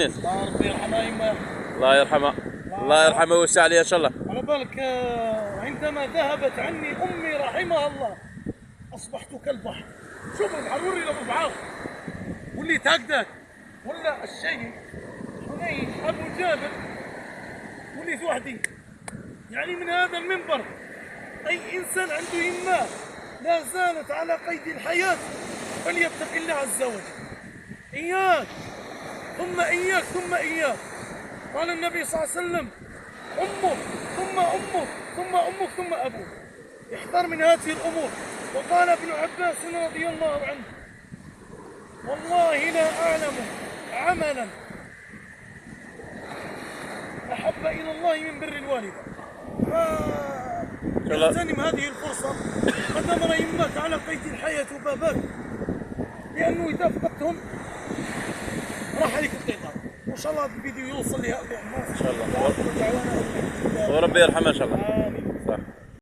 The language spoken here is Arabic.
الله ربي يرحمها يما. الله يرحمها. الله يرحمها ويوسع عليها ان شاء الله. على بالك عندما ذهبت عني امي رحمها الله اصبحت كالبحر. شوف الحروري لابو بعاض وليت هكذاك، ولا الشيء حنين ابو جابر وليت وحدي. يعني من هذا المنبر اي انسان عنده يماه لا زالت على قيد الحياه فليتق الله عز وجل. اياك ثم اياك ثم اياك. قال النبي صلى الله عليه وسلم: امك ثم امك ثم امك ثم ابوك. احذر من هذه الامور. وقال ابن عباس رضي الله عنه: والله لا اعلم عملا احب الى الله من بر الوالده. فاغتنم هذه الفرصه قد امر يمك على قيد الحياه وباباك، لانه اذا فقدتهم راح عليك القطار. وان شاء الله الفيديو يوصل لهؤلاء الناس ان شاء الله وربي يرحمها ان شاء الله.